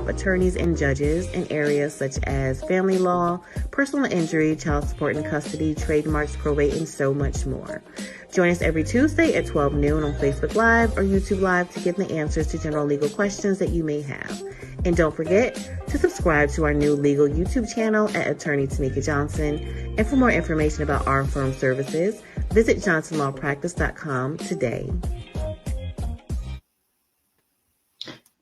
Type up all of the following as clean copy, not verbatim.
attorneys and judges in areas such as family law, personal injury, child support and custody, trademarks, probate, and so much more. Join us every Tuesday at 12 noon on Facebook Live or YouTube Live to get the answers to general legal questions that you may have. And don't forget to subscribe to our new legal YouTube channel at Attorney Tanika Johnson. And for more information about our firm services, visit johnsonlawpractice.com today.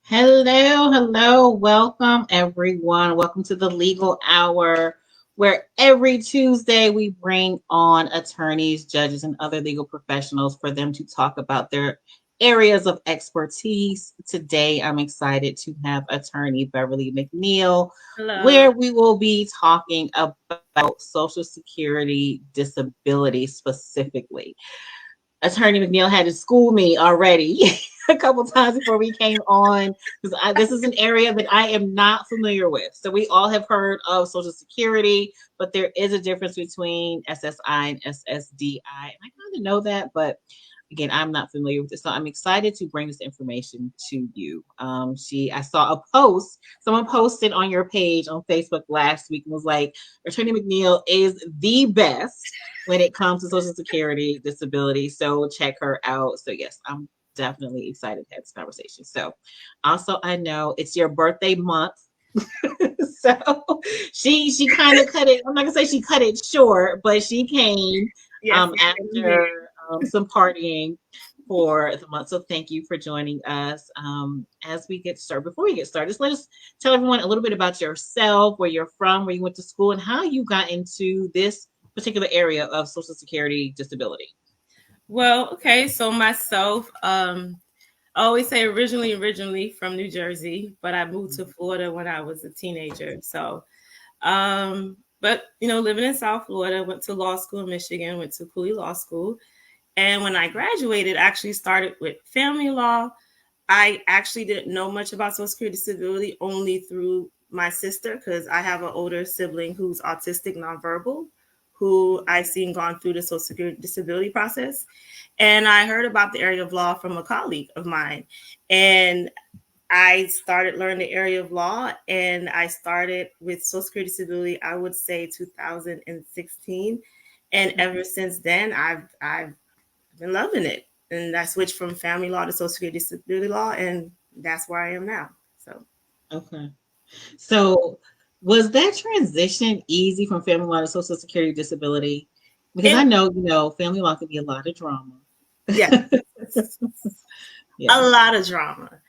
Hello. Welcome, everyone. Welcome to the Legal Hour, where every Tuesday we bring on attorneys, judges, and other legal professionals for them to talk about their areas of expertise. Today, I'm excited to have Attorney Beverly McNeil, where we will be talking about Social Security disability specifically. Attorney McNeil had to school me already a couple times before we came on, because this is an area that I am not familiar with. So we all have heard of Social Security, but there is a difference between SSI and SSDI. And I kind of know that, but again, I'm not familiar with this. So I'm excited to bring this information to you. I saw a post, someone posted on your page on Facebook last week and was like, Attorney McNeil is the best when it comes to Social Security disability. So check her out. So yes, I'm definitely excited to have this conversation. So also, I know it's your birthday month. So she kind of cut it. I'm not gonna say she cut it short, but she came after some partying for the month. So thank you for joining us. As we get started, before we get started, just let us tell everyone a little bit about yourself, where you're from, where you went to school, and how you got into this particular area of Social Security disability. Well, okay. So myself, I always say originally from New Jersey, but I moved to Florida when I was a teenager. So, but living in South Florida, went to law school in Michigan, went to Cooley Law School. And when I graduated, I actually started with family law. I actually didn't know much about Social Security disability, only through my sister, because I have an older sibling who's autistic nonverbal, who I've seen gone through the Social Security disability process. And I heard about the area of law from a colleague of mine. And I started learning the area of law, and I started with Social Security disability, I would say 2016. And ever since then, I've been loving it. And I switched from family law to Social Security disability law, and that's where I am now. So, okay. So was that transition easy from family law to Social Security disability? Because I know, family law can be a lot of drama. Yeah. A lot of drama.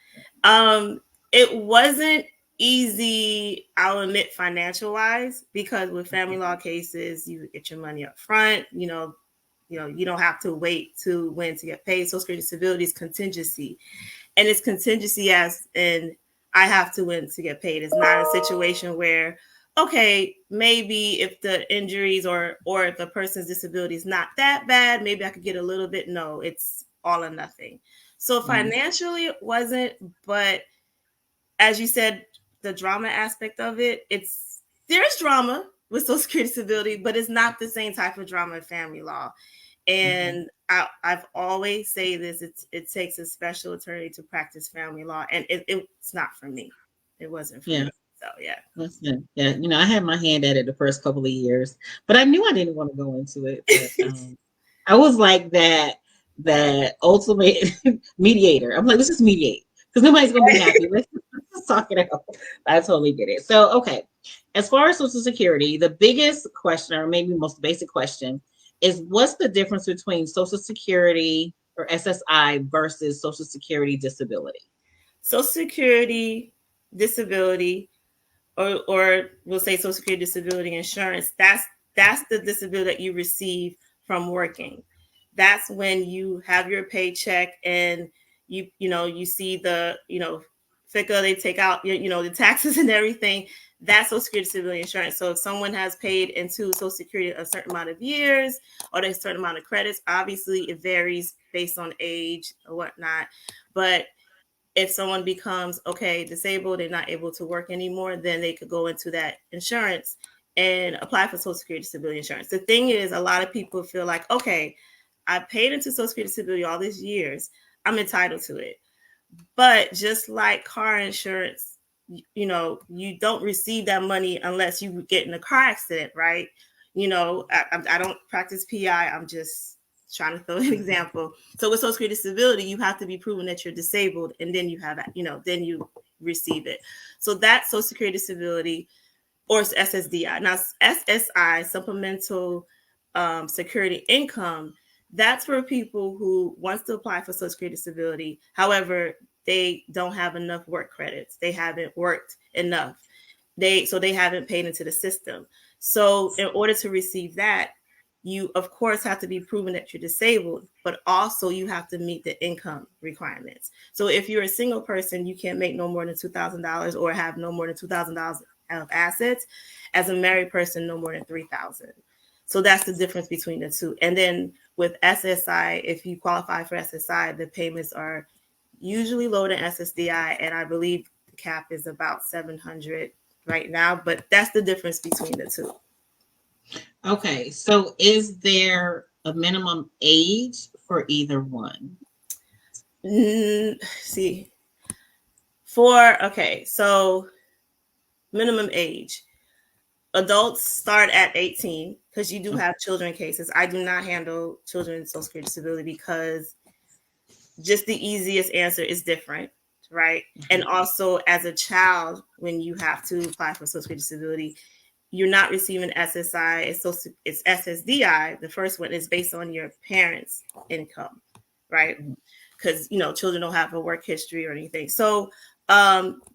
It wasn't easy, I'll admit, financial wise, because with family law cases, you get your money up front, you don't have to wait to when to get paid. Social Security disability is contingency. And it's contingency as in I have to win to get paid. It's not a situation where, okay, maybe if the injuries or if the person's disability is not that bad, maybe I could get a little bit. No, it's all or nothing. So financially it wasn't, but as you said, the drama aspect of it, there's drama with Social Security disability, but it's not the same type of drama in family law. And I've always say this, it takes a special attorney to practice family law, and it's not for me. It wasn't for me. So Listen, I had my hand at it the first couple of years, but I knew I didn't want to go into it. But, I was like that ultimate mediator. I'm like, let's just mediate, because nobody's gonna be happy. Let's talk it out. I totally get it. So, okay, as far as Social Security, the biggest question, or maybe most basic question, is what's the difference between Social Security or SSI versus Social Security disability? Social Security disability, or we'll say Social Security disability insurance, that's the disability that you receive from working. That's when you have your paycheck and you see the, FICA, they take out, the taxes and everything. That's Social Security disability insurance. So if someone has paid into Social Security a certain amount of years or a certain amount of credits, obviously it varies based on age or whatnot. But if someone becomes, disabled, they're not able to work anymore, then they could go into that insurance and apply for Social Security disability insurance. The thing is, a lot of people feel like, okay, I paid into Social Security disability all these years, I'm entitled to it. But just like car insurance, you don't receive that money unless you get in a car accident, right? I don't practice PI. I'm just trying to throw an example. So with Social Security disability, you have to be proven that you're disabled, and then you have, then you receive it. So that's Social Security disability or SSDI. Now, SSI, Supplemental Security Income, that's for people who wants to apply for Social Security disability. However, they don't have enough work credits. They haven't worked enough. They haven't paid into the system. So in order to receive that, you of course have to be proven that you're disabled, but also you have to meet the income requirements. So if you're a single person, you can't make no more than $2,000 or have no more than $2,000 of assets. As a married person, no more than $3,000. So that's the difference between the two. And then with SSI, if you qualify for SSI, the payments are usually lower than SSDI, and I believe the cap is about $700 right now. But that's the difference between the two. Okay, so is there a minimum age for either one? So minimum age. Adults start at 18 because you do have children cases. I do not handle children's Social Security disability because just the easiest answer is different, right? And also as a child, when you have to apply for Social Security disability, you're not receiving SSI. It's SSDI. The first one is based on your parents' income, right? Because, children don't have a work history or anything. So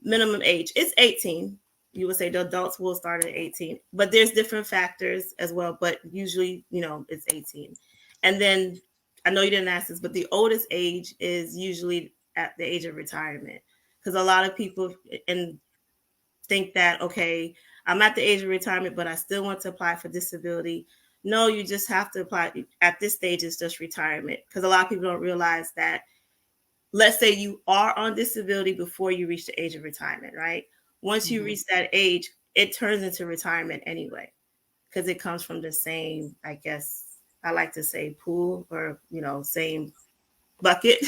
minimum age, it's 18. You would say the adults will start at 18, but there's different factors as well. But usually, it's 18. And then I know you didn't ask this, but the oldest age is usually at the age of retirement, because a lot of people think that, okay, I'm at the age of retirement, but I still want to apply for disability. No, you just have to apply at this stage. It's just retirement, because a lot of people don't realize that. Let's say you are on disability before you reach the age of retirement, right? Once you reach that age, it turns into retirement anyway, because it comes from the same, I guess, I like to say pool, or, same bucket.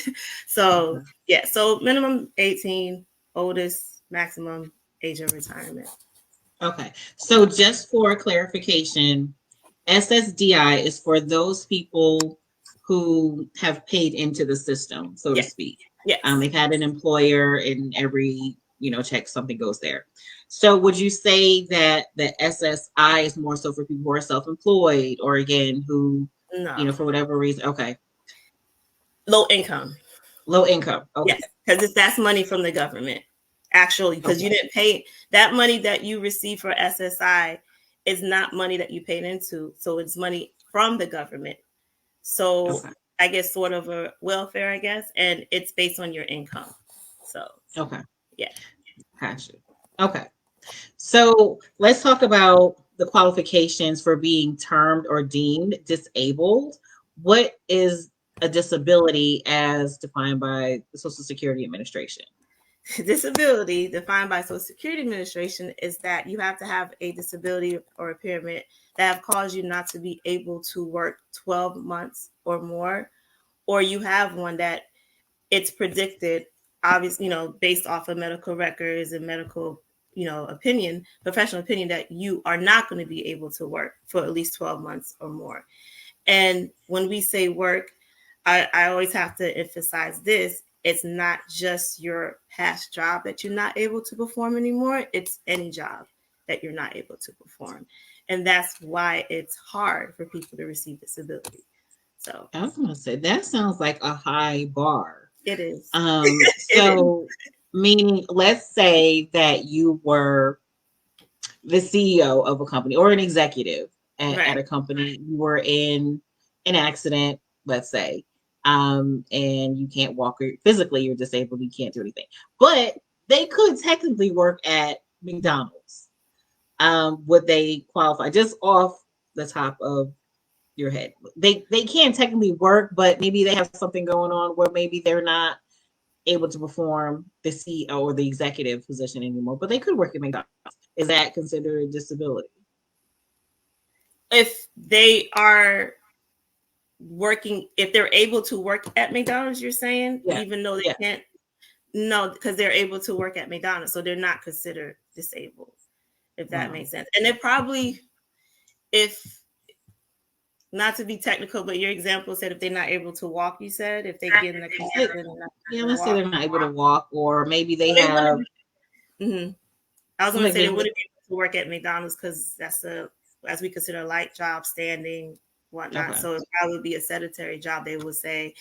So, yeah. So minimum 18, oldest, maximum age of retirement. Okay. So just for clarification, SSDI is for those people who have paid into the system, so to speak. Yes. They've had an employer, and every, check, something goes there. So would you say that the SSI is more so for people who are self-employed, or again, who, for whatever reason? Okay. Low income. Okay. Yes, because that's money from the government, actually, because you didn't pay that money that you receive for SSI is not money that you paid into. So it's money from the government. So I guess sort of a welfare, I guess, and it's based on your income. So yeah. Gotcha. Okay. So let's talk about the qualifications for being termed or deemed disabled. What is a disability as defined by the Social Security Administration? Disability defined by Social Security Administration is that you have to have a disability or impairment that have caused you not to be able to work 12 months or more, or you have one that it's predicted, obviously, based off of medical records and medical, opinion, professional opinion, that you are not going to be able to work for at least 12 months or more. And when we say work, I always have to emphasize this. It's not just your past job that you're not able to perform anymore. It's any job that you're not able to perform. And that's why it's hard for people to receive disability. So I was going to say, that sounds like a high bar. It is. So meaning, let's say that you were the CEO of a company or an executive at a company. You were in an accident, let's say, and you can't walk, or physically you're disabled, you can't do anything, but they could technically work at McDonald's. Would they qualify? Just off the top of your head, they can technically work, but maybe they have something going on where maybe they're not able to perform the CEO or the executive position anymore, but they could work at McDonald's. Is that considered a disability? If they are working, if they're able to work at McDonald's, you're saying, even though they can't. No, because they're able to work at McDonald's, so they're not considered disabled, if that makes sense. And they're probably, if not to be technical, but your example said if they're not able to walk, you said if they get in a car, let's say they're not able to walk, or maybe they have. Mm-hmm. I was going to say they wouldn't be able to work at McDonald's because that's as we consider a light job, standing, whatnot. Okay. So it probably be a sedentary job. They would say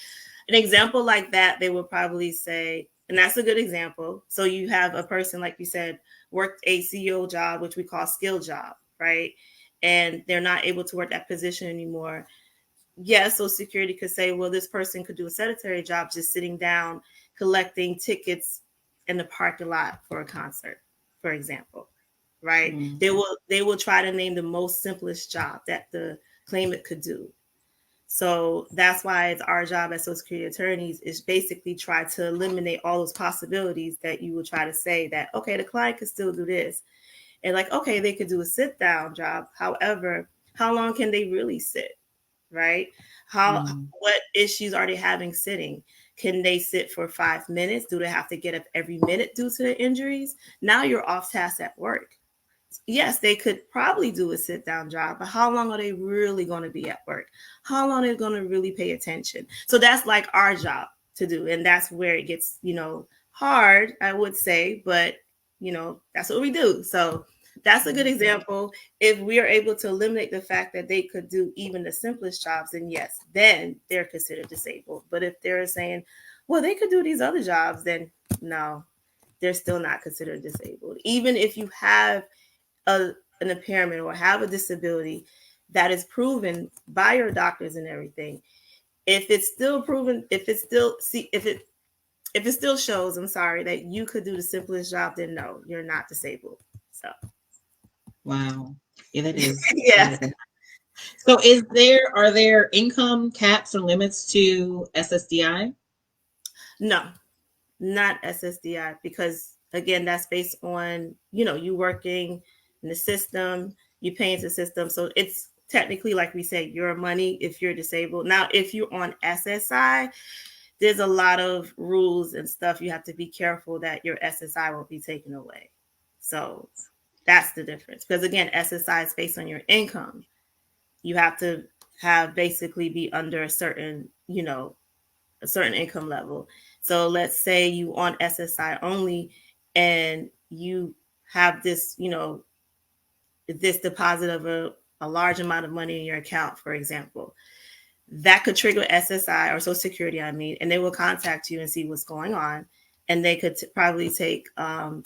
an example like that. They would probably say, and that's a good example. So you have a person, like you said, worked a CEO job, which we call skill job, right? And they're not able to work that position anymore. Yes, so security could say, well, this person could do a sedentary job, just sitting down, collecting tickets in the parking lot for a concert, for example, right? Mm-hmm. They will try to name the most simplest job that the claimant could do. So that's why it's our job as Social Security attorneys is basically try to eliminate all those possibilities that you would try to say that, okay, the client could still do this. And like, okay, they could do a sit down job. However, how long can they really sit, right? What issues are they having sitting? Can they sit for 5 minutes? Do they have to get up every minute due to the injuries? Now you're off task at work. Yes, they could probably do a sit down job, but how long are they really going to be at work? How long are they going to really pay attention? So that's like our job to do. And that's where it gets, hard, I would say, but that's what we do. So that's a good example. If we are able to eliminate the fact that they could do even the simplest jobs, then yes, then they're considered disabled. But if they're saying, well, they could do these other jobs, then no, they're still not considered disabled. Even if you have an impairment or have a disability that is proven by your doctors and everything, if it's still proven, if it still shows, I'm sorry, that you could do the simplest job, then no, you're not disabled. So, wow, yeah, that is. Yeah. So, are there income caps or limits to SSDI? No, not SSDI, because again, that's based on you working in the system, you pay into the system, so it's technically, like we say, your money if you're disabled. Now, if you're on SSI, there's a lot of rules and stuff. You have to be careful that your SSI won't be taken away. So that's the difference. Because again, SSI is based on your income. You have to basically be under a certain income level. So let's say you on SSI only and you have this, this deposit of a large amount of money in your account, for example. That could trigger SSI or Social Security, and they will contact you and see what's going on, and they could probably take the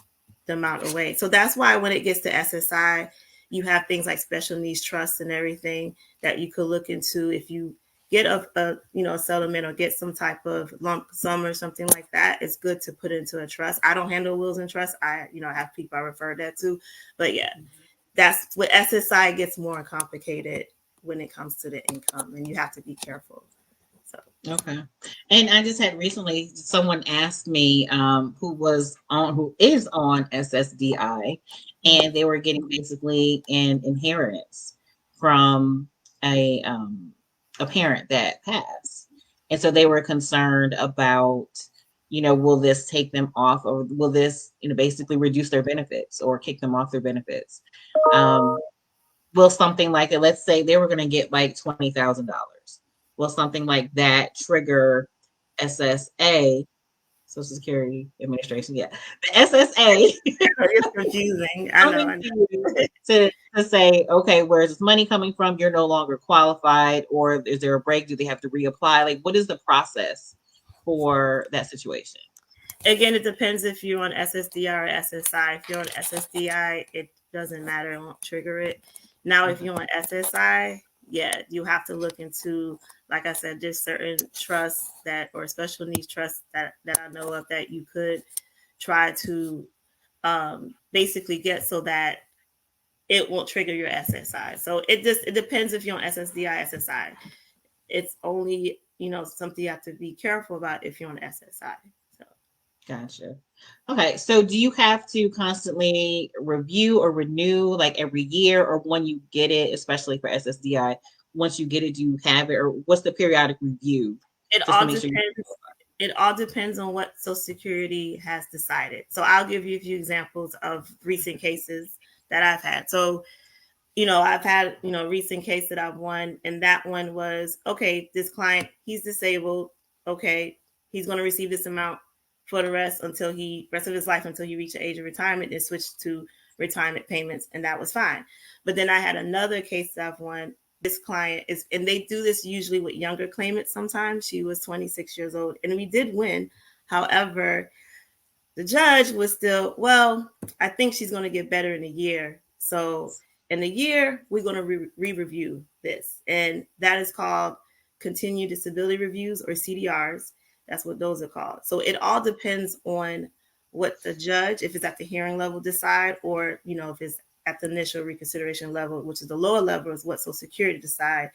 amount away. So that's why when it gets to SSI, you have things like special needs trusts and everything that you could look into. If you get a settlement or get some type of lump sum or something like that, it's good to put into a trust. I don't handle wills and trusts. I have people I refer that to, but yeah, that's what SSI gets more complicated when it comes to the income, and you have to be careful. So okay. And I just had recently someone asked me who is on SSDI, and they were getting basically an inheritance from a parent that passed, and so they were concerned about will this take them off, or will this basically reduce their benefits or kick them off their benefits? Will something like it, let's say they were going to get like $20,000. Will something like that trigger SSA, Social Security Administration? Yeah, the SSA. It's confusing. I know. To say, okay, where is this money coming from? You're no longer qualified, or is there a break? Do they have to reapply? Like, what is the process for that situation? Again, it depends if you're on SSDI or SSI. If you're on SSDI, it doesn't matter. It won't trigger it. Now, if you're on SSI, yeah, you have to look into, like I said, there's certain trusts or special needs trusts that I know of that you could try to basically get so that it won't trigger your SSI. So it depends if you're on SSDI, SSI. It's only, something you have to be careful about if you're on SSI. So. Gotcha. Okay. So do you have to constantly review or renew like every year, or when you get it, especially for SSDI, once you get it, do you have it, or what's the periodic review? It all depends. it all depends on what Social Security has decided. So I'll give you a few examples of recent cases that I've had. So, I've had, recent case that I've won, and that one was, okay, this client, he's disabled. Okay, he's going to receive this amount for the rest of his life until he reached the age of retirement and switched to retirement payments, and that was fine. But then I had another case that I've won. This client is, and they do this usually with younger claimants sometimes. She was 26 years old, and we did win. However, the judge was still, well, I think she's going to get better in a year. So in a year, we're going to re-review this. And that is called continued disability reviews, or CDRs. That's what those are called. So it all depends on what the judge, if it's at the hearing level, decide, or, if it's at the initial reconsideration level, which is the lower level, is what Social Security decide.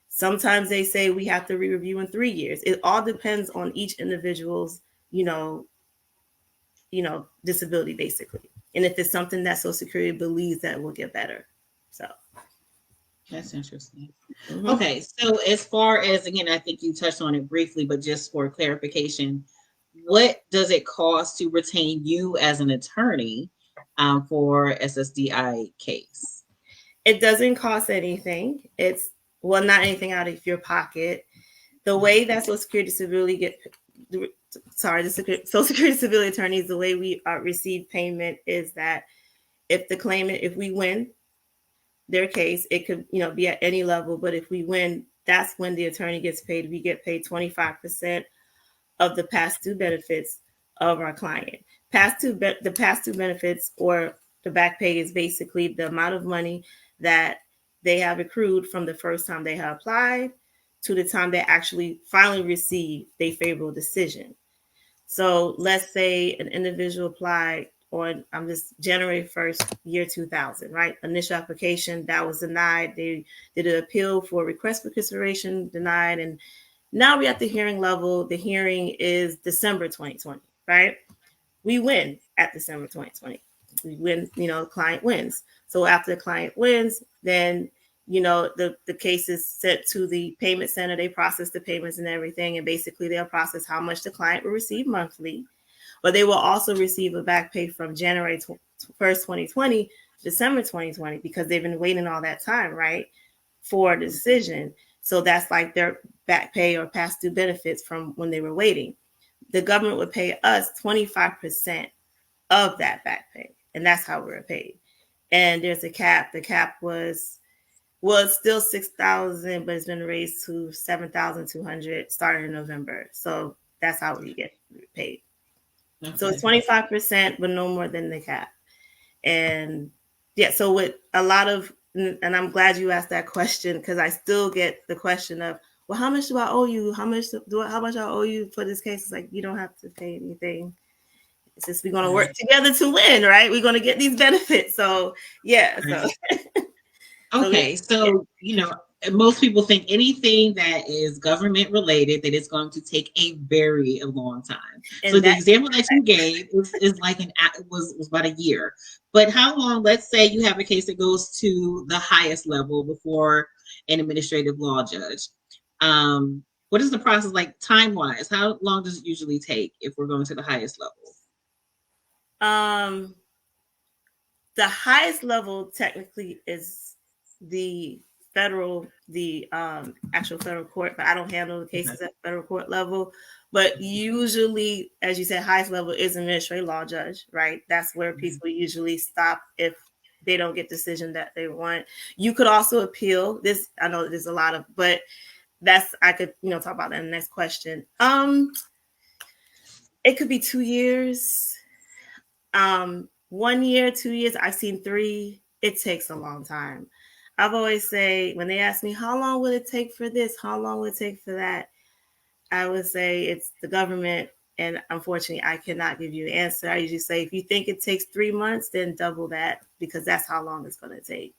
Sometimes they say we have to re-review in 3 years. It all depends on each individual's, disability, basically. And if it's something that Social Security believes that will get better. So that's interesting. Mm-hmm. Okay. So as far as, again, I think you touched on it briefly, but just for clarification, what does it cost to retain you as an attorney for SSDI case? It doesn't cost anything. It's, well, not anything out of your pocket. The way that Social Security Disability the Social Security Disability attorneys, the way we receive payment is that if we win their case, it could, be at any level, but if we win, that's when the attorney gets paid. We get paid 25% of the past due benefits of our client. The past due benefits, or the back pay, is basically the amount of money that they have accrued from the first time they have applied to the time they actually finally receive their favorable decision. So let's say an individual applied on January 1st, year 2000, right? Initial application, that was denied. They did an appeal for request for consideration, denied. And now we're at the hearing level. The hearing is December 2020, right? We win at December 2020. We win, the client wins. So after the client wins, then, the case is sent to the payment center. They process the payments and everything. And basically they'll process how much the client will receive monthly. But they will also receive a back pay from January 1st, 2020, December 2020, because they've been waiting all that time, right, for the decision. So that's like their back pay or past due benefits from when they were waiting. The government would pay us 25% of that back pay. And that's how we were paid. And there's a cap. The cap was still $6,000, but it's been raised to $7,200 starting in November. So that's how we get paid. Okay. So it's 25%, but no more than the cap. And yeah, so with a lot of, and I'm glad you asked that question, because I still get the question of, well, how much do I owe you? How much I owe you for this case? It's like, you don't have to pay anything. It's just, we're going to work together to win, right? We're going to get these benefits. So yeah. So. Okay. So, most people think anything that is government related, that it's going to take a very long time. And so the example that you gave is like was about a year. But how long, let's say you have a case that goes to the highest level before an administrative law judge. What is the process like time-wise? How long does it usually take if we're going to the highest level? The highest level technically is the actual federal court, but I don't handle the cases at federal court level. But usually, as you said, highest level is administrative law judge, right? That's where people usually stop if they don't get the decision that they want. You could also appeal this. I know there's a lot of, but I could, talk about that in the next question. It could be 2 years, 1 year, 2 years. I've seen 3. It takes a long time. I've always say, when they ask me, how long will it take for this? How long will it take for that? I would say it's the government. And unfortunately, I cannot give you an answer. I usually say, if you think it takes 3 months, then double that, because that's how long it's going to take.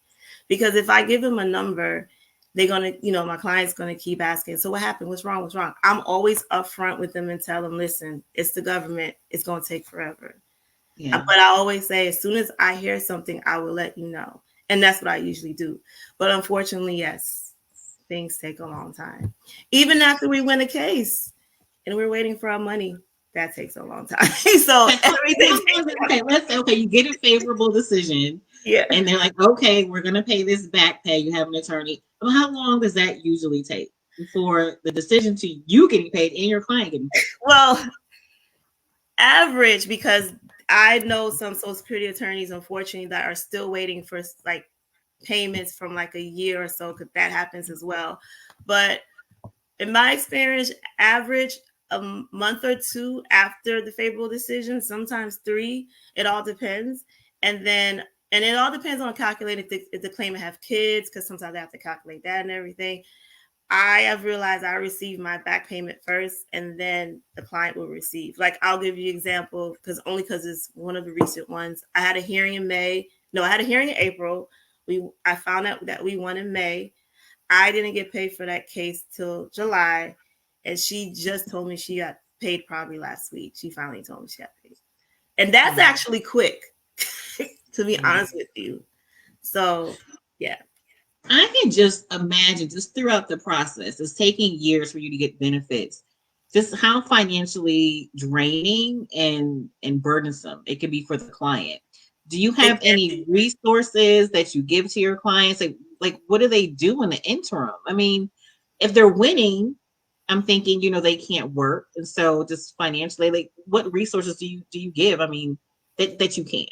Because if I give them a number, they're going to, my client's going to keep asking, so what happened? What's wrong? What's wrong? I'm always upfront with them and tell them, listen, it's the government. It's going to take forever. Yeah. But I always say, as soon as I hear something, I will let you know. And that's what I usually do. But unfortunately, yes, things take a long time. Even after we win a case, and we're waiting for our money. That takes a long time. So everything. Okay, you get a favorable decision. Yeah. And they're like, okay, we're going to pay this back pay. You have an attorney. Well, how long does that usually take for the decision to you getting paid and your client getting paid? Well, average, because I know some Social Security attorneys, unfortunately, that are still waiting for like payments from like a year or so, because that happens as well. But in my experience, average a month or two after the favorable decision, sometimes 3. It all depends. And it all depends on calculating if the claimant have kids, because sometimes I have to calculate that and everything. I have realized I receive my back payment first, and then the client will receive. Like, I'll give you an example, because it's one of the recent ones. I had a hearing in May. No, I had a hearing in April. I found out that we won in May. I didn't get paid for that case till July, and she just told me she got paid probably last week. She finally told me she got paid, and that's actually quick, to be honest with you. So, yeah. I can just imagine, just throughout the process, it's taking years for you to get benefits, just how financially draining and burdensome it can be for the client. Do you have any resources that you give to your clients? Like what do they do in the interim? I mean, if they're winning, I'm thinking, they can't work. And so just financially, like what resources do you give? I mean, that you can.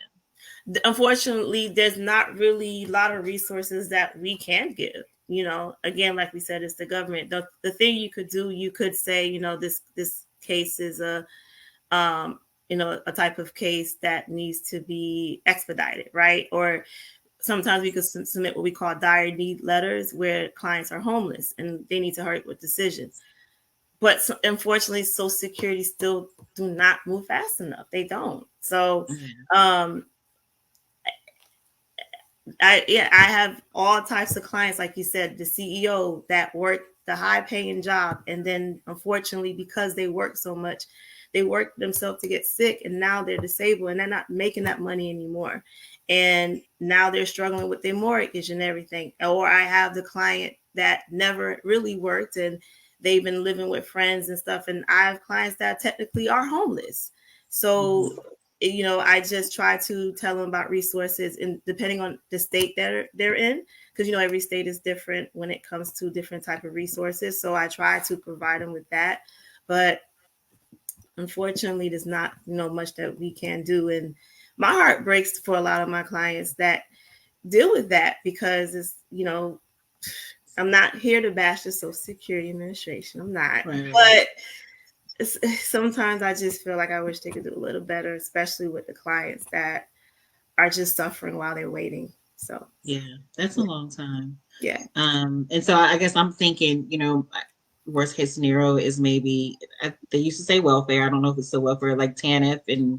Unfortunately, there's not really a lot of resources that we can give. Again, like we said, it's the government. The thing you could do, you could say, this case is a type of case that needs to be expedited, right? Or sometimes we could submit what we call dire need letters, where clients are homeless and they need to hurry with decisions. But unfortunately, Social Security still do not move fast enough. They don't. So, I have all types of clients, like you said, the CEO that work the high paying job. And then unfortunately, because they work so much, they work themselves to get sick, and now they're disabled and they're not making that money anymore. And now they're struggling with their mortgage and everything. Or I have the client that never really worked and they've been living with friends and stuff. And I have clients that technically are homeless. So, I just try to tell them about resources, and depending on the state that they're in, because, every state is different when it comes to different type of resources. So I try to provide them with that. But unfortunately, there's not, much that we can do. And my heart breaks for a lot of my clients that deal with that, because it's, I'm not here to bash the Social Security Administration. I'm not. Right. But sometimes I just feel like I wish they could do a little better, especially with the clients that are just suffering while they're waiting. So yeah, that's a long time. Yeah. And so I guess I'm thinking, worst case scenario is maybe they used to say welfare. I don't know if it's still welfare, like TANF and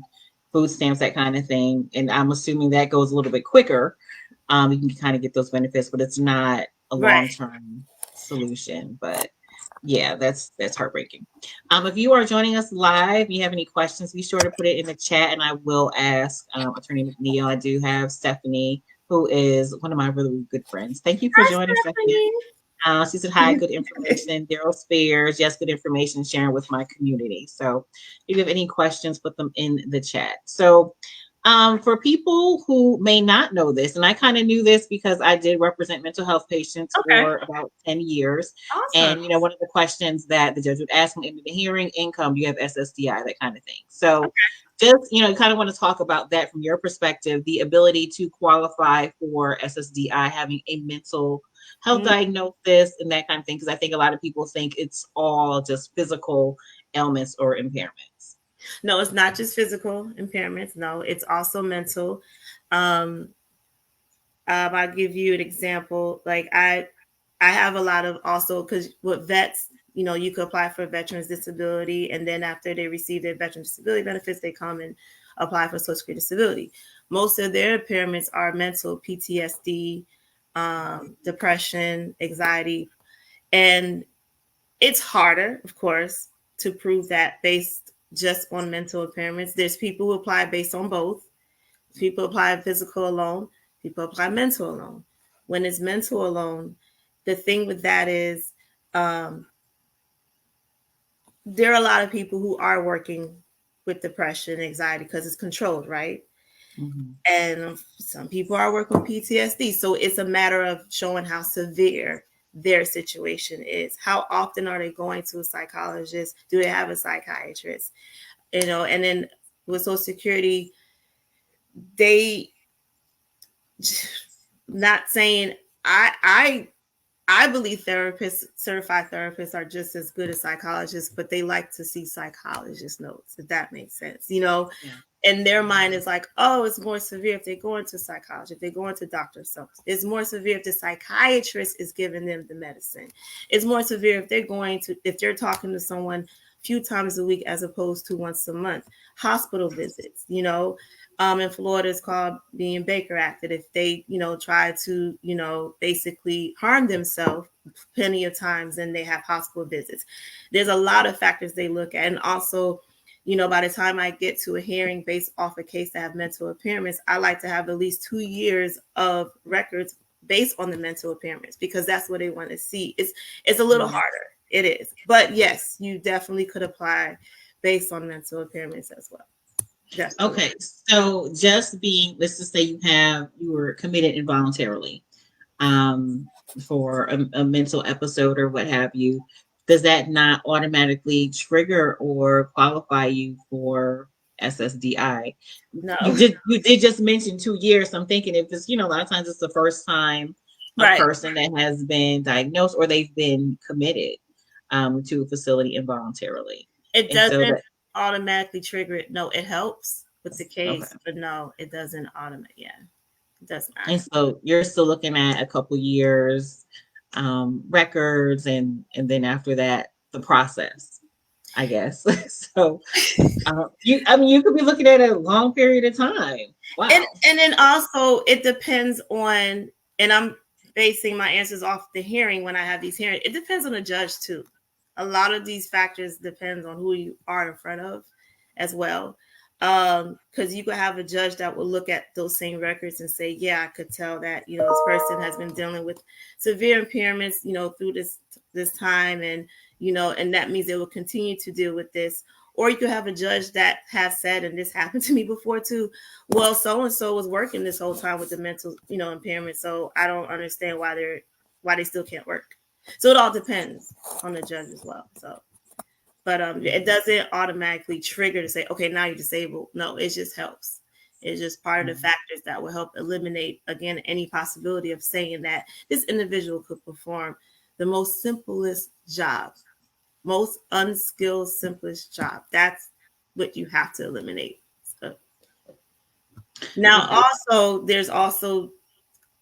food stamps, that kind of thing. And I'm assuming that goes a little bit quicker. You can kind of get those benefits, but it's not a long-term solution. But yeah, that's heartbreaking. If you are joining us live, you have any questions, be sure to put it in the chat and I will ask Attorney McNeil. I do have Stephanie, who is one of my really good friends. Thank you for joining, Stephanie. She said, hi, good information. Daryl Spears, yes, good information, sharing with my community. So if you have any questions, put them in the chat. So for people who may not know this, and I kind of knew this because I did represent mental health patients for about 10 years. Awesome. And, one of the questions that the judge would ask me in the hearing, income, do you have SSDI, that kind of thing. So just, kind of want to talk about that from your perspective, the ability to qualify for SSDI, having a mental health diagnosis and that kind of thing. Because I think a lot of people think it's all just physical ailments or impairments. No, it's not just physical impairments. No, it's also mental. I'll give you an example. Like I have a lot of also, because with vets, you could apply for veterans disability, and then after they receive their veteran disability benefits, they come and apply for Social Security disability. Most of their impairments are mental, PTSD, depression, anxiety, and it's harder, of course, to prove that based just on mental impairments. There's people who apply based on both. People apply physical alone. People apply mental alone. When it's mental alone, the thing with that is there are a lot of people who are working with depression and anxiety because it's controlled, right? Mm-hmm. And some people are working with PTSD. So it's a matter of showing how severe their situation is. How often are they going to a psychologist? Do they have a psychiatrist? You know, and then with Social Security, they not saying I believe therapists, certified therapists, are just as good as psychologists, but they like to see psychologist notes, if that makes sense. You know, yeah. And their mind is like, oh, it's more severe if they go into psychology, if they go into doctor self. It's more severe if the psychiatrist is giving them the medicine. It's more severe if they're talking to someone a few times a week as opposed to once a month. Hospital visits, you know. In Florida, it's called being Baker acted. If they, try to, basically harm themselves plenty of times, then they have hospital visits. There's a lot of factors they look at. And also, by the time I get to a hearing based off a case that have mental impairments, I like to have at least 2 years of records based on the mental impairments, because that's what they want to see. It's a little harder. It is. But yes, you definitely could apply based on mental impairments as well. Okay, so just let's just say you were committed involuntarily for a mental episode or what have you. Does that not automatically trigger or qualify you for SSDI? No. You did just mention 2 years. So I'm thinking if it's, a lot of times it's the first time a person that has been diagnosed or they've been committed to a facility involuntarily. It doesn't automatically trigger it. No, it helps with the case, but no, it doesn't automate. Yeah, it does not. And so you're still looking at a couple years records, and then after that, the process, I guess. So you could be looking at a long period of time. Wow. And then also it depends on, and I'm basing my answers off the hearing when I have these hearings. It depends on the judge too. A lot of these factors depends on who you are in front of as well. Because you could have a judge that will look at those same records and say, yeah, I could tell that, this person has been dealing with severe impairments, through this time. And, and that means they will continue to deal with this. Or you could have a judge that has said, and this happened to me before too, well, so-and-so was working this whole time with the mental, impairment. So I don't understand why they still can't work. So it all depends on the judge as well. So, but it doesn't automatically trigger to say, okay, now you're disabled. No, it just helps. It's just part of the factors that will help eliminate, again, any possibility of saying that this individual could perform the most simplest job, most unskilled, simplest job. That's what you have to eliminate. So. Now, also, there's also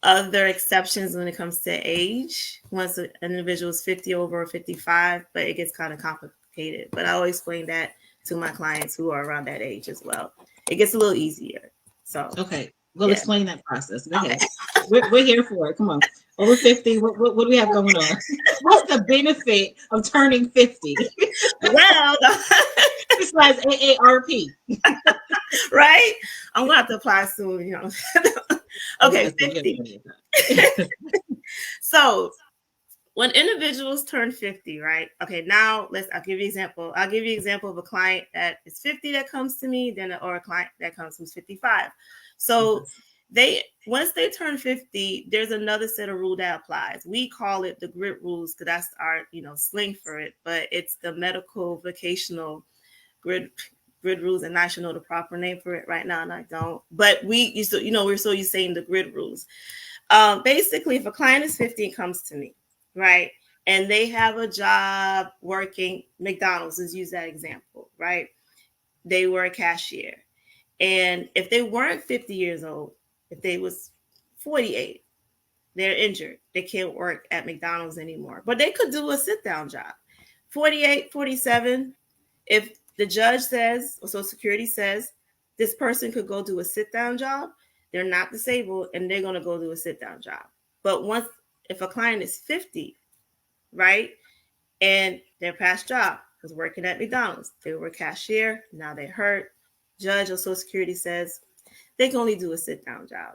other exceptions when it comes to age, once an individual is 50 over or 55, but it gets kind of complicated. But I always explain that to my clients who are around that age as well. It gets a little easier. So okay, we'll explain that process. Okay. We're here for it. Come on. Over 50, what do we have going on? What's the benefit of turning 50? Well, besides AARP. Right? I'm going to have to apply soon, Okay, 50. So when individuals turn 50, right? Okay, now I'll give you an example. I'll give you an example of a client that is 50 that comes to me, or a client that comes who's 55. So once they turn 50, there's another set of rules that applies. We call it the GRID rules because that's our, slang for it, but it's the medical vocational GRID rules, and I should know the proper name for it right now, and I don't. But we're so used to saying the GRID rules. Basically, if a client is 50 and comes to me, right, and they have a job working McDonald's, let's use that example, right? They were a cashier, and if they weren't 50 years old, if they was 48, they're injured. They can't work at McDonald's anymore, but they could do a sit-down job. 48, 47, if the judge says, or Social Security says, this person could go do a sit-down job, they're not disabled, and they're going to go do a sit-down job. But if a client is 50, right, and their past job was working at McDonald's, they were a cashier, now they're hurt, judge or Social Security says they can only do a sit-down job.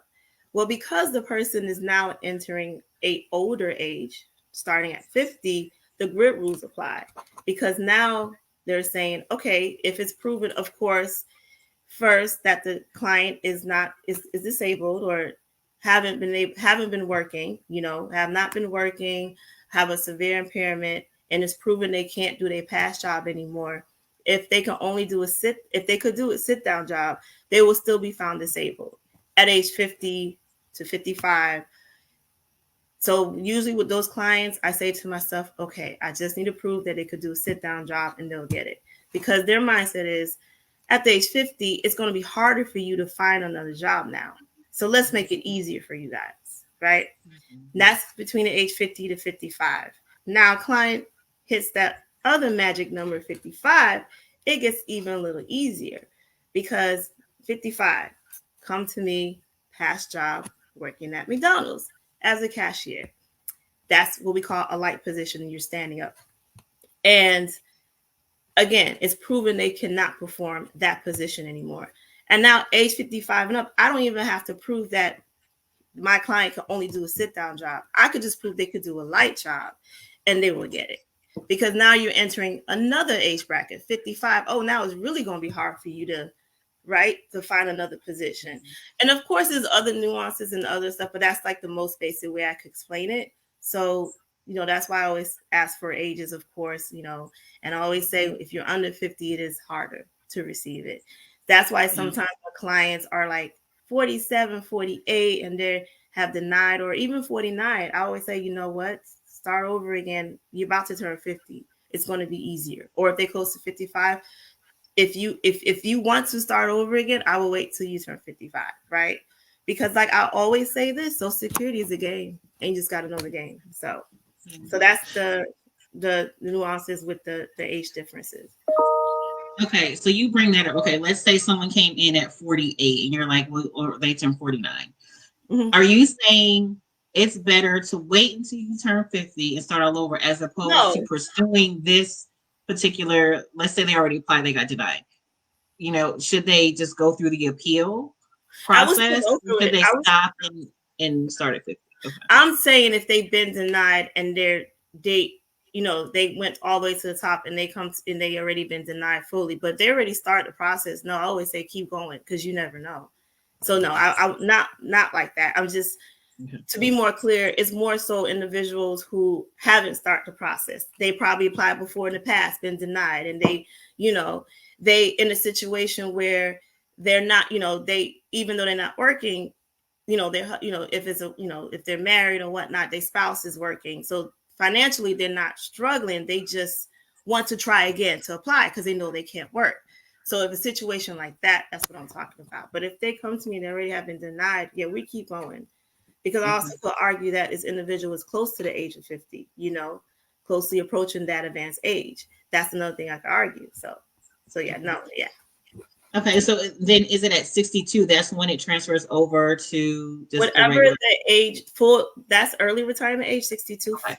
Well, because the person is now entering an older age, starting at 50, the GRID rules apply, because now they're saying, okay, if it's proven, of course, first that the client is disabled or haven't been working, have not been working, have a severe impairment, and it's proven they can't do their past job anymore. If they can only do if they could do a sit down job, they will still be found disabled at age 50 to 55. So usually with those clients, I say to myself, okay, I just need to prove that they could do a sit down job and they'll get it, because their mindset is at the age 50, it's going to be harder for you to find another job now. So let's make it easier for you guys, right? Mm-hmm. That's between the age 50 to 55. Now, client hits that other magic number, 55, it gets even a little easier, because 55, come to me, past job, working at McDonald's as a cashier. That's what we call a light position. You're standing up. And again, it's proven they cannot perform that position anymore. And now age 55 and up, I don't even have to prove that my client can only do a sit down job. I could just prove they could do a light job and they will get it. Because now you're entering another age bracket, 55. Oh, now it's really going to be hard for you to find another position. And of course, there's other nuances and other stuff, but that's like the most basic way I could explain it. So, that's why I always ask for ages, of course, and I always say if you're under 50, it is harder to receive it. That's why sometimes my clients are like 47, 48, and they have denied, or even 49. I always say, you know what? Start over again. You're about to turn 50. It's going to be easier. Or if they're close to 55, if you want to start over again, I will wait till you turn 55, right? Because like I always say this, Social Security is a game, and you just got to know the game. So that's the nuances with the age differences. Okay, so you bring that up. Okay, let's say someone came in at 48 and you're like, well, or they turn 49. Mm-hmm. Are you saying it's better to wait until you turn 50 and start all over, as opposed to pursuing this particular, let's say they already applied, they got denied? Should they just go through the appeal process? Or should they stop and start at 50? Okay. I'm saying if they've been denied and they went all the way to the top and they already been denied fully, but they already started the process. No, I always say keep going, because you never know. So no, I'm not like that. I'm just, to be more clear, it's more so individuals who haven't started the process. They probably applied before in the past, been denied, and they in a situation where they're not, they, even though they're not working, they're, if they're married or whatnot, their spouse is working. So financially, they're not struggling. They just want to try again to apply because they know they can't work. So if a situation like that, that's what I'm talking about. But if they come to me and they already have been denied, we keep going. Because I also could argue that this individual is close to the age of 50, closely approaching that advanced age. That's another thing I could argue. So yeah. Okay, so then is it at 62? That's when it transfers over to just whatever the age full. That's early retirement age, 62. Okay.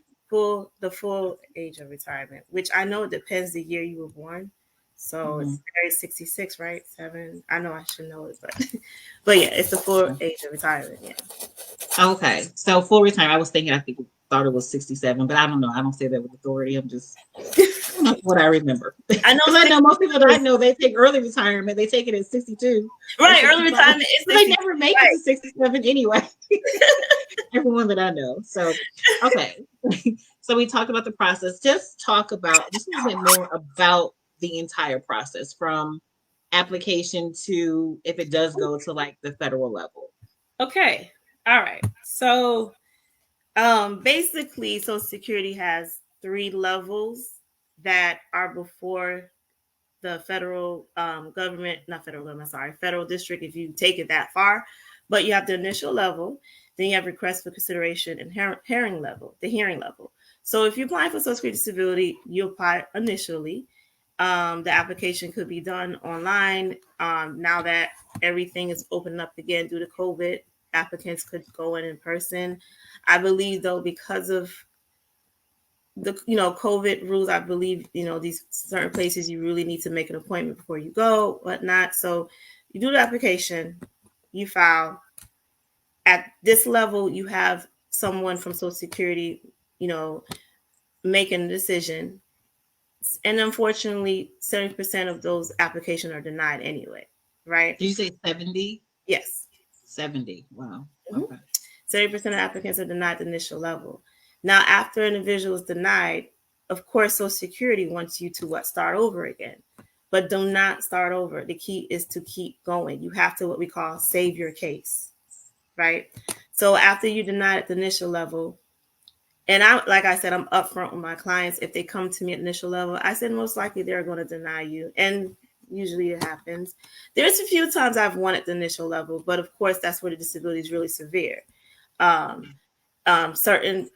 The full age of retirement, which I know depends the year you were born. So it's very 66, right? 7. I know I should know it, but yeah, it's the full age of retirement. Yeah. Okay, so full retirement. I was thinking, thought it was 67, but I don't know. I don't say that with authority. I'm just what I remember. I know most people that I know, they take early retirement. They take it at 62. Right, early retirement is 60, they never make it to 67 anyway. Everyone that I know. So okay. So we talked about the process. Just talk about just a little bit more about the entire process, from application to if it does go to like the federal level. Okay. All right. So basically, Social Security has 3 levels that are before the federal federal district, if you take it that far. But you have the initial level, then you have request for consideration and hearing level. So if you're applying for Social Security disability, you apply initially. The application could be done online. Now that everything is opening up again due to COVID, applicants could go in person. I believe, though, because of the COVID rules, I believe these certain places you really need to make an appointment before you go, whatnot. So you do the application, you file. At this level, you have someone from Social Security, making a decision And unfortunately, 70% of those applications are denied anyway, right? Did you say 70? Yes. 70. Wow. Mm-hmm. Okay. 70% of applicants are denied the initial level. Now, after an individual is denied, of course, Social Security wants you to start over again. But do not start over. The key is to keep going. You have to what we call save your case, right? So after you deny at the initial level, and like I said, I'm upfront with my clients. If they come to me at initial level, I said most likely they're going to deny you. And usually it happens. There's a few times I've won at the initial level, but of course that's where the disability is really severe. Certain,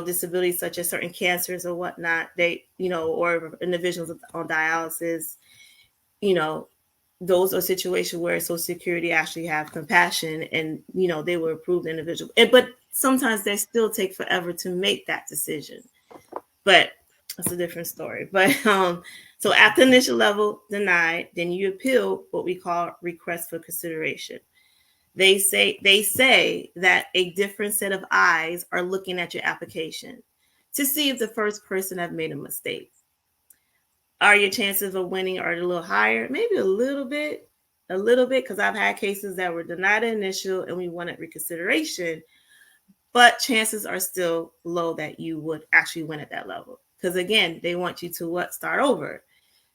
disabilities such as certain cancers or whatnot, they, or individuals on dialysis, those are situations where Social Security actually have compassion and, they will approve the individual. But sometimes they still take forever to make that decision. But that's a different story. But so after initial level denied, then you appeal what we call request for consideration. They say that a different set of eyes are looking at your application to see if the first person have made a mistake. Are your chances of winning are a little higher? Maybe a little bit, because I've had cases that were denied initial and we wanted reconsideration, but chances are still low that you would actually win at that level. Because again, they want you to start over.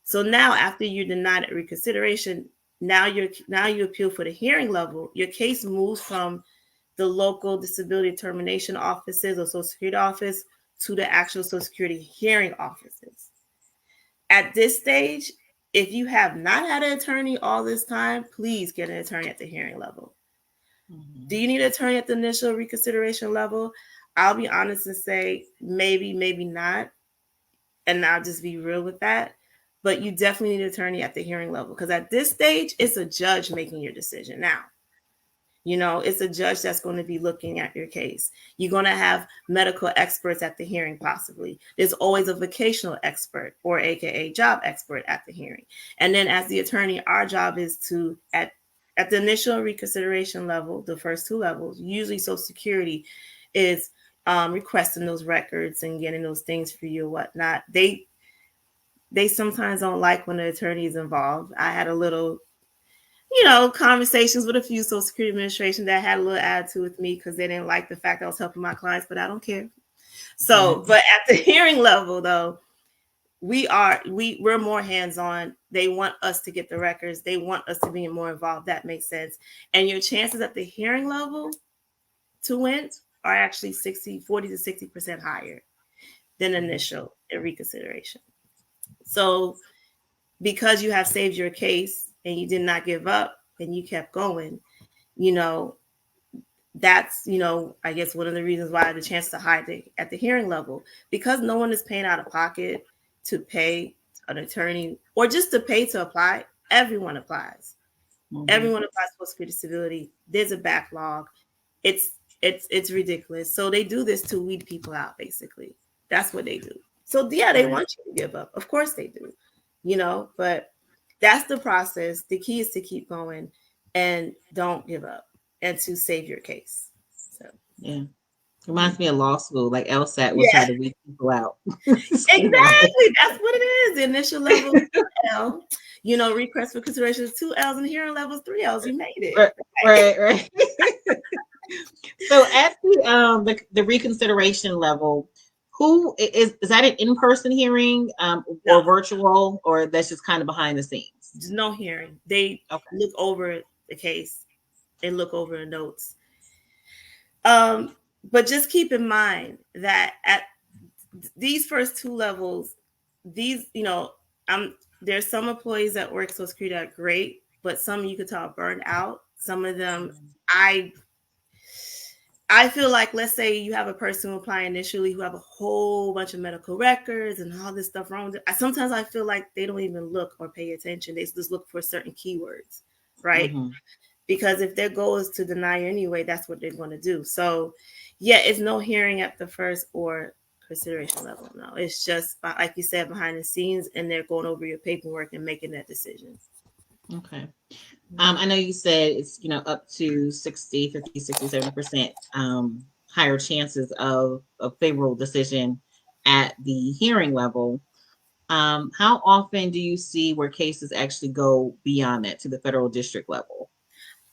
So now after you're denied at reconsideration, now you appeal for the hearing level. Your case moves from the local disability determination offices or Social Security office to the actual Social Security hearing offices. At this stage, if you have not had an attorney all this time, please get an attorney at the hearing level. Mm-hmm. Do you need an attorney at the initial reconsideration level? I'll be honest and say maybe not. And I'll just be real with that. But you definitely need an attorney at the hearing level, because at this stage, it's a judge making your decision now. It's a judge that's going to be looking at your case. You're going to have medical experts at the hearing, possibly. There's always a vocational expert or AKA job expert at the hearing. And then as the attorney, our job is to, at the initial reconsideration level, the first two levels, usually Social Security is requesting those records and getting those things for you and whatnot. They sometimes don't like when the attorney is involved. I had a little conversations with a few Social Security Administration that had a little attitude with me because they didn't like the fact I was helping my clients, but I don't care. So, but at the hearing level, though, we're more hands-on. They want us to get the records. They want us to be more involved. That makes sense. And your chances at the hearing level to win are actually 40 to 60% higher than initial and reconsideration. So because you have saved your case and you did not give up and you kept going, that's, I guess one of the reasons why the chance to hide at the hearing level, because no one is paying out of pocket to pay an attorney or just to pay to apply. Everyone applies. Mm-hmm. Everyone applies for Social Disability. There's a backlog. It's ridiculous. So they do this to weed people out, basically. That's what they do. So yeah, they want you to give up. Of course they do, but that's the process. The key is to keep going and don't give up and to save your case. So yeah. Reminds me of law school, like LSAT will try to weed people out. Exactly. That's what it is. The initial level is 2L. Request for consideration is 2 L's and hearing level is 3 L's. You made it. Right. So at the reconsideration level, who is that an in-person hearing or virtual, or that's just kind of behind the scenes? There's no hearing. They look over the case and look over the notes. But just keep in mind that at these first two levels, there's some employees that work Social Security that are great, but some you could tell burned out. Some of them, I feel like, let's say you have a person who apply initially who have a whole bunch of medical records and all this stuff wrong with it. Sometimes I feel like they don't even look or pay attention. They just look for certain keywords, right? Mm-hmm. Because if their goal is to deny you anyway, that's what they're going to do. So yeah, it's no hearing at the first or consideration level. No, it's just, like you said, behind the scenes, and they're going over your paperwork and making that decision. Okay. I know you said it's, up to 60, 50, 60, 70% higher chances of a favorable decision at the hearing level. How often do you see where cases actually go beyond that to the federal district level?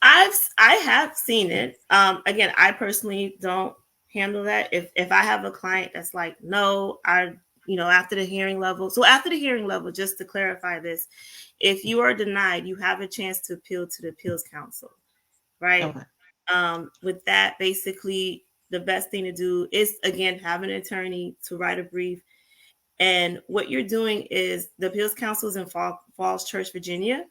I have seen it. Again, I personally don't handle that. If I have a client that's like, no, after the hearing level. So after the hearing level, just to clarify this, if you are denied, you have a chance to appeal to the appeals council, right? Okay. With that, basically, the best thing to do is, again, have an attorney to write a brief. And what you're doing is the appeals council is in Falls Church, Virginia.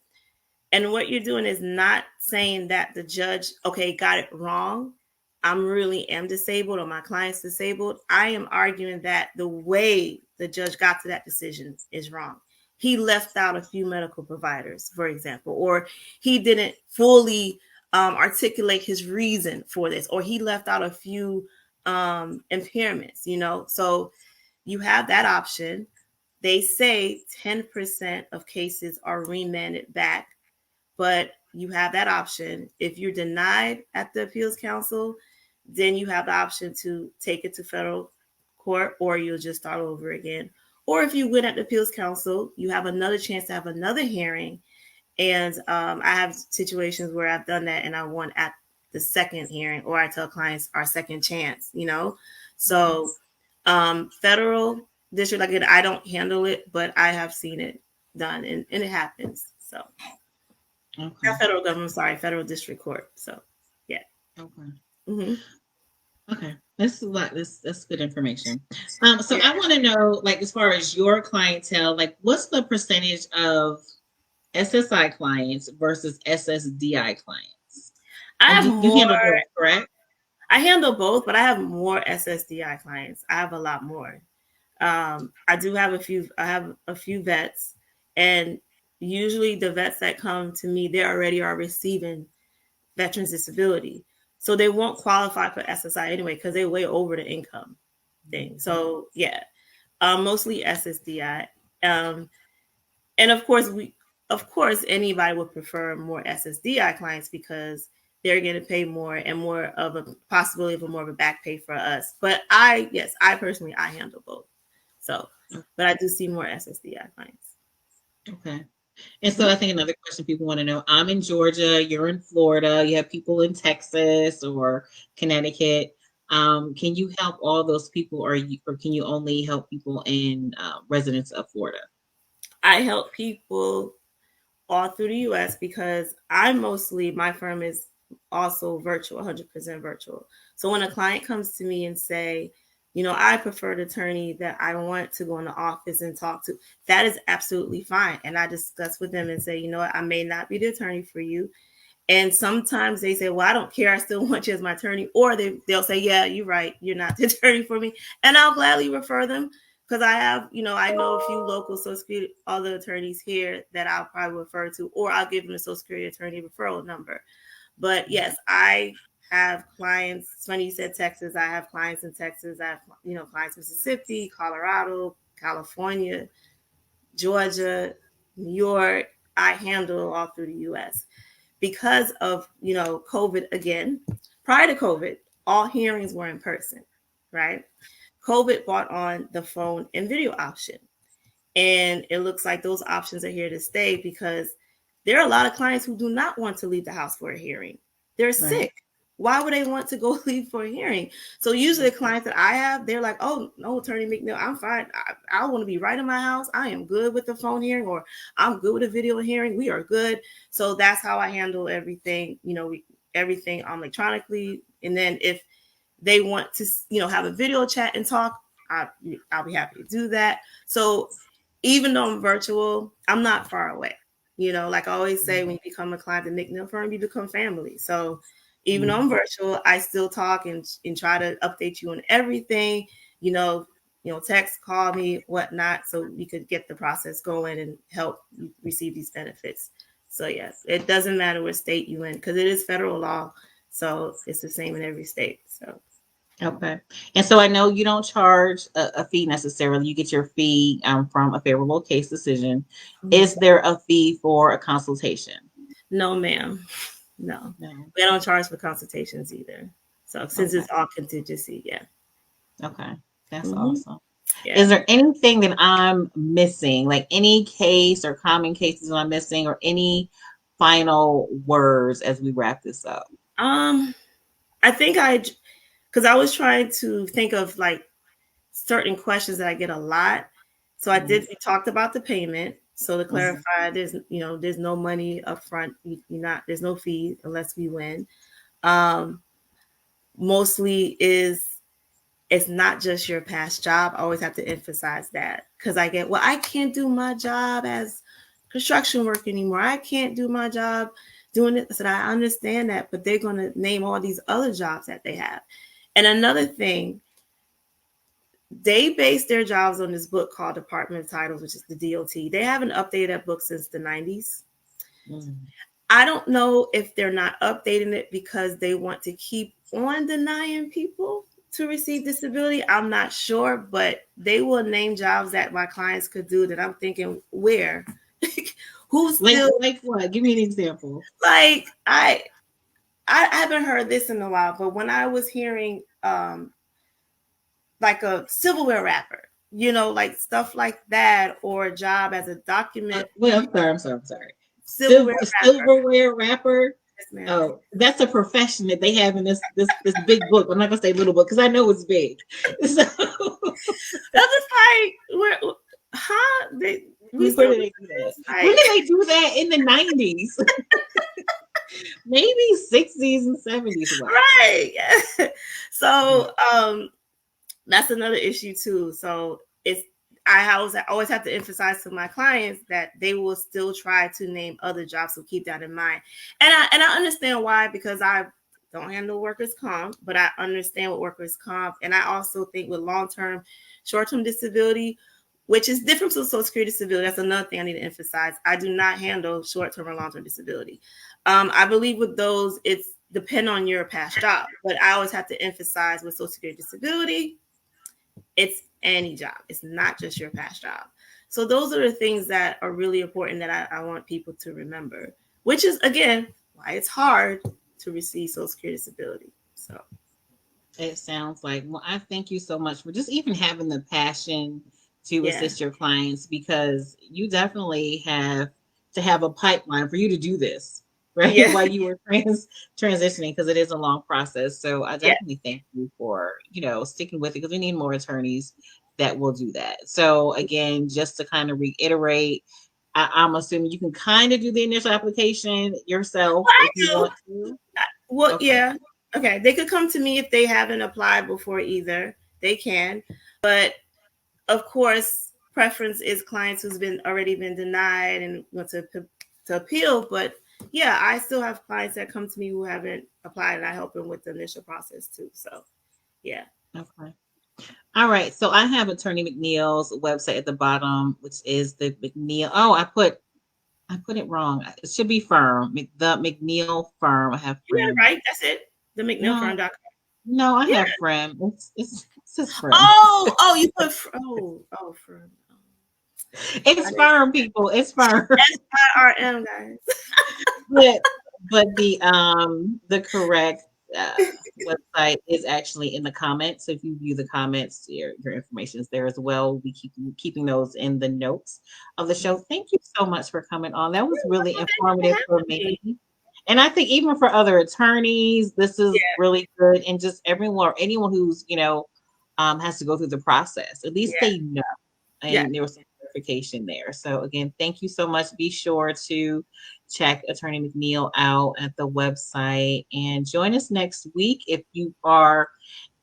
And what you're doing is not saying that the judge, okay, got it wrong. I'm really am disabled or my client's disabled. I am arguing that the way the judge got to that decision is wrong. He left out a few medical providers, for example, or he didn't fully articulate his reason for this, or he left out a few impairments, So you have that option. They say 10% of cases are remanded back, but you have that option. If you're denied at the appeals council, then you have the option to take it to federal court, or you'll just start over again. Or if you win at the appeals council, you have another chance to have another hearing. And I have situations where I've done that and I won at the second hearing, or I tell clients our second chance. So federal district, again, I don't handle it, but I have seen it done and it happens. So okay. Not federal government, sorry, federal district court. So yeah. Okay. Mm-hmm. Okay. That's good information. So I want to know, like, as far as your clientele, like, what's the percentage of SSI clients versus SSDI clients? I have you handle both, correct? I handle both, but I have more SSDI clients. I have a lot more. I do have a few. I have a few vets, and usually the vets that come to me, they already are receiving veterans disability, so they won't qualify for SSI anyway because they're way over the income thing. So yeah, mostly SSDI, and of course anybody would prefer more SSDI clients because they're going to pay more and more of a possibility of more of a back pay for us. But I personally handle both. So, but I do see more SSDI clients. Okay. And so I think another question people want to know, I'm in Georgia, you're in Florida, you have people in Texas or Connecticut. Can you help all those people, or can you only help people in residents of Florida? I help people all through the U.S. because my firm is also virtual, 100% virtual. So when a client comes to me and say, I prefer an attorney that I want to go in the office and talk to, that is absolutely fine. And I discuss with them and say, I may not be the attorney for you. And sometimes they say, well, I don't care. I still want you as my attorney. Or they'll say, yeah, you're right. You're not the attorney for me. And I'll gladly refer them because I have, I know a few local Social Security, other attorneys here that I'll probably refer to, or I'll give them a Social Security attorney referral number. But yes, I have clients. It's funny you said Texas. I have clients in Texas. I have, clients in Mississippi, Colorado, California, Georgia, New York. I handle all through the U.S. Because of, COVID again. Prior to COVID, all hearings were in person, right? COVID brought on the phone and video option. And it looks like those options are here to stay because there are a lot of clients who do not want to leave the house for a hearing. They're sick. Why would they want to go leave for a hearing? So usually the clients that I have, they're like, oh, no, Attorney McNeil, I'm fine. I want to be right in my house. I am good with the phone hearing, or I'm good with a video hearing. We are good. So that's how I handle everything, everything electronically. And then if they want to, have a video chat and talk, I'll be happy to do that. So even though I'm virtual, I'm not far away. Like I always say, when you become a client of the McNeil firm, you become family. So even though I'm virtual, I still talk and try to update you on everything, text, call me, whatnot, so we could get the process going and help you receive these benefits. So yes, it doesn't matter what state you in because it is federal law. So it's the same in every state. So. Okay. And so I know you don't charge a fee necessarily. You get your fee from a favorable case decision. Mm-hmm. Is there a fee for a consultation? No, ma'am. No. We don't charge for consultations either. So since it's all contingency, yeah. Okay. That's awesome. Yeah. Is there anything that I'm missing, like any case or common cases that I'm missing, or any final words as we wrap this up? I think because I was trying to think of like certain questions that I get a lot. So we talked about the payment. So to clarify, there's no money up front. There's no fee unless we win. Mostly it's not just your past job. I always have to emphasize that because I can't do my job as construction work anymore. I can't do my job doing it. I said, I understand that, but they're going to name all these other jobs that they have. And another thing, they base their jobs on this book called Department of Titles, which is the DOT. They haven't updated that book since the 90s. I don't know if they're not updating it because they want to keep on denying people to receive disability. I'm not sure, but they will name jobs that my clients could do that I'm thinking, where? Who's still like what? Give me an example. Like I haven't heard this in a while, but when I was hearing like a silverware wrapper, like stuff like that, or a job as a document. I'm sorry. Silverware wrapper. Yes, oh, that's a profession that they have in this big book. I'm not gonna say little book because I know it's big. So that's just like when did they do that in the 90s? Maybe 60s and 70s. Right. Yeah. So that's another issue too. So I always have to emphasize to my clients that they will still try to name other jobs, so keep that in mind. And I understand why, because I don't handle workers' comp, but I understand what workers' comp, and I also think with long-term, short-term disability, which is different from Social Security disability. That's another thing I need to emphasize. I do not handle short-term or long-term disability. I believe with those, it's depend on your past job, but I always have to emphasize with Social Security disability, it's any job. It's not just your past job. So those are the things that are really important that I want people to remember, which is, again, why it's hard to receive Social Security disability. So it sounds like, well, I thank you so much for just even having the passion to assist your clients, because you definitely have to have a pipeline for you to do this, right? Yeah. While you were transitioning, because it is a long process. So I definitely thank you for, sticking with it, because we need more attorneys that will do that. So again, just to kind of reiterate, I'm assuming you can kind of do the initial application yourself if you want to. Well, okay. Yeah. Okay. They could come to me if they haven't applied before either. They can. But of course, preference is clients who's already been denied and want to appeal. But yeah, I still have clients that come to me who haven't applied, and I help them with the initial process too. So yeah. Okay. All right. So I have Attorney McNeil's website at the bottom, which is the McNeil. Oh, I put it wrong. It should be firm. The McNeil firm. I have firm. Yeah, right. That's it. The McNeilfirm.com. No, I have firm. It's just firm. Oh, you put firm. It's firm, people. It's firm. SIRM, guys. but the correct website is actually in the comments. So if you view the comments, your information is there as well. We keeping those in the notes of the show. Thank you so much for coming on. That was really informative for me. And I think even for other attorneys, this is really good. And just anyone who's, has to go through the process, at least they know. And there was some clarification there. So again, thank you so much. Be sure to check Attorney McNeil out at the website, and join us next week. If you are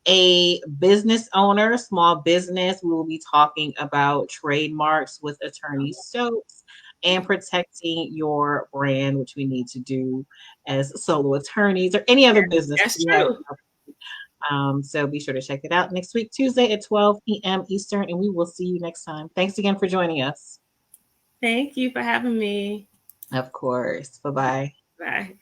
a business owner, small business, we will be talking about trademarks with Attorney Stokes and protecting your brand, which we need to do as solo attorneys or any other business. That's true. So be sure to check it out next week, Tuesday at 12 p.m. Eastern, and we will see you next time. Thanks again for joining us. Thank you for having me. Of course. Bye-bye. Bye.